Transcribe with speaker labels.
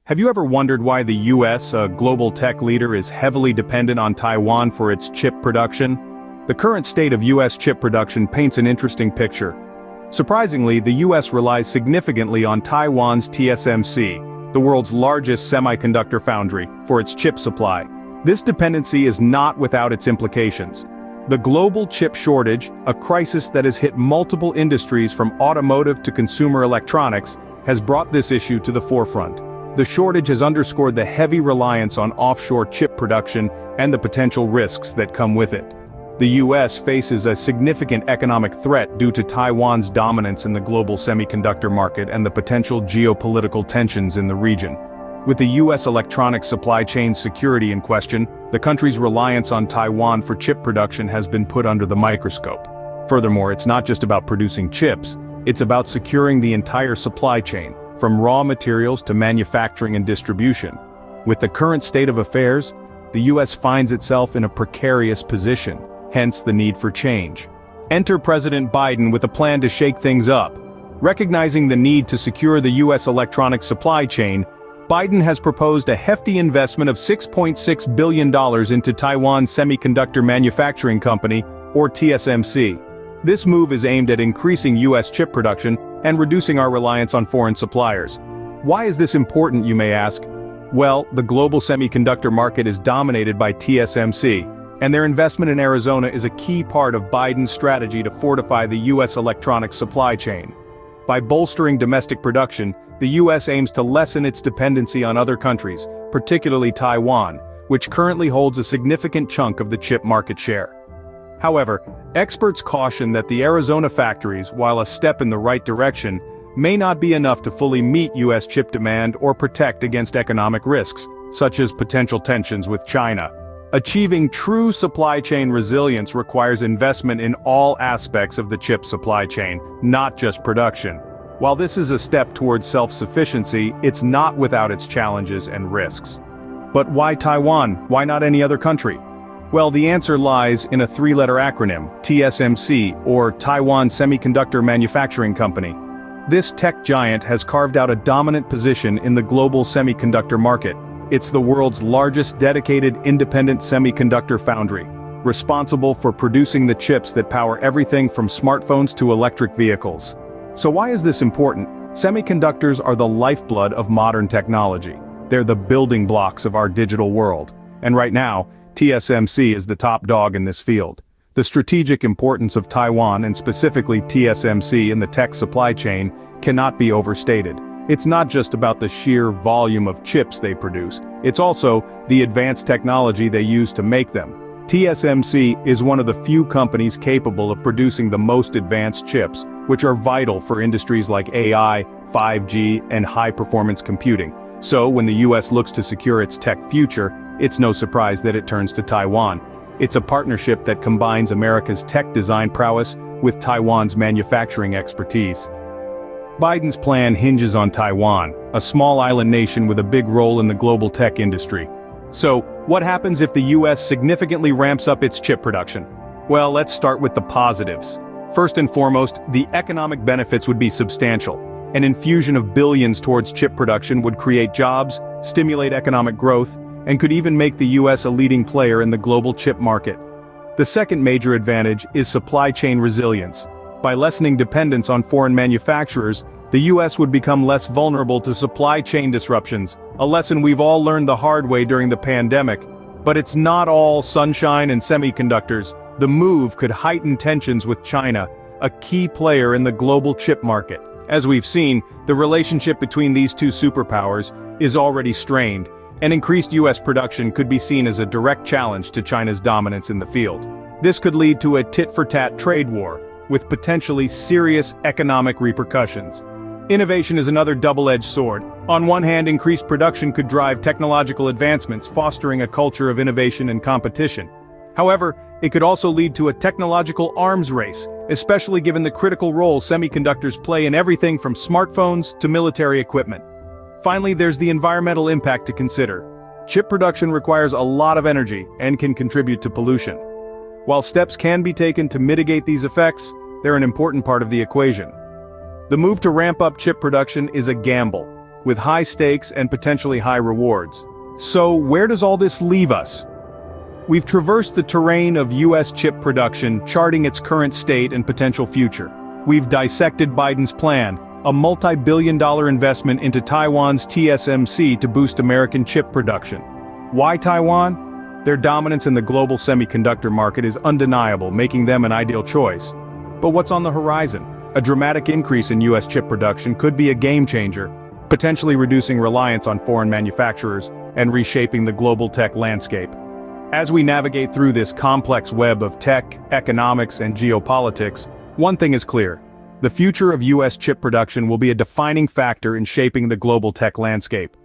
Speaker 1: Have you ever wondered why the US, a global tech leader, is heavily dependent on Taiwan for its chip production? The current state of US chip production paints an interesting picture. Surprisingly, the US relies significantly on Taiwan's TSMC, the world's largest semiconductor foundry, for its chip supply. This dependency is not without its implications. The global chip shortage, a crisis that has hit multiple industries from automotive to consumer electronics, has brought this issue to the forefront. The shortage has underscored the heavy reliance on offshore chip production and the potential risks that come with it. The US faces a significant economic threat due to Taiwan's dominance in the global semiconductor market and the potential geopolitical tensions in the region. With the US electronic supply chain security in question, the country's reliance on Taiwan for chip production has been put under the microscope. Furthermore, it's not just about producing chips, it's about securing the entire supply chain, from raw materials to manufacturing and distribution. With the current state of affairs, the US finds itself in a precarious position, hence the need for change. Enter President Biden with a plan to shake things up. Recognizing the need to secure the US electronic supply chain, Biden has proposed a hefty investment of $6.6 billion into Taiwan's Semiconductor Manufacturing Company, or TSMC. This move is aimed at increasing US chip production and reducing our reliance on foreign suppliers. Why is this important, you may ask? Well, the global semiconductor market is dominated by TSMC, and their investment in Arizona is a key part of Biden's strategy to fortify the US electronics supply chain. By bolstering domestic production, the US aims to lessen its dependency on other countries, particularly Taiwan, which currently holds a significant chunk of the chip market share. However, experts caution that the Arizona factories, while a step in the right direction, may not be enough to fully meet US chip demand or protect against economic risks, such as potential tensions with China. Achieving true supply chain resilience requires investment in all aspects of the chip supply chain, not just production. While this is a step towards self-sufficiency, it's not without its challenges and risks. But why Taiwan? Why not any other country? Well, the answer lies in a three-letter acronym, TSMC, or Taiwan Semiconductor Manufacturing Company. This tech giant has carved out a dominant position in the global semiconductor market. It's the world's largest dedicated independent semiconductor foundry, responsible for producing the chips that power everything from smartphones to electric vehicles. So why is this important? Semiconductors are the lifeblood of modern technology. They're the building blocks of our digital world. And right now, TSMC is the top dog in this field. The strategic importance of Taiwan and specifically TSMC in the tech supply chain cannot be overstated. It's not just about the sheer volume of chips they produce, it's also the advanced technology they use to make them. TSMC is one of the few companies capable of producing the most advanced chips, which are vital for industries like AI, 5G, and high-performance computing. So when the US looks to secure its tech future, it's no surprise that it turns to Taiwan. It's a partnership that combines America's tech design prowess with Taiwan's manufacturing expertise. Biden's plan hinges on Taiwan, a small island nation with a big role in the global tech industry. So, what happens if the US significantly ramps up its chip production? Well, let's start with the positives. First and foremost, the economic benefits would be substantial. An infusion of billions towards chip production would create jobs, stimulate economic growth, and could even make the US a leading player in the global chip market. The second major advantage is supply chain resilience. By lessening dependence on foreign manufacturers, the US would become less vulnerable to supply chain disruptions, a lesson we've all learned the hard way during the pandemic. But it's not all sunshine and semiconductors. The move could heighten tensions with China, a key player in the global chip market. As we've seen, the relationship between these two superpowers is already strained, and increased US production could be seen as a direct challenge to China's dominance in the field. This could lead to a tit-for-tat trade war, with potentially serious economic repercussions. Innovation is another double-edged sword. On one hand, increased production could drive technological advancements, fostering a culture of innovation and competition. However, it could also lead to a technological arms race, especially given the critical role semiconductors play in everything from smartphones to military equipment. Finally, there's the environmental impact to consider. Chip production requires a lot of energy and can contribute to pollution. While steps can be taken to mitigate these effects, they're an important part of the equation. The move to ramp up chip production is a gamble. with high stakes and potentially high rewards. So, where does all this leave us? We've traversed the terrain of US chip production, charting its current state and potential future. We've dissected Biden's plan, a multi-billion-dollar investment into Taiwan's TSMC to boost American chip production. Why Taiwan? Their dominance in the global semiconductor market is undeniable, making them an ideal choice. But what's on the horizon? A dramatic increase in US chip production could be a game-changer, potentially reducing reliance on foreign manufacturers and reshaping the global tech landscape. As we navigate through this complex web of tech, economics, and geopolitics, one thing is clear. The future of US chip production will be a defining factor in shaping the global tech landscape.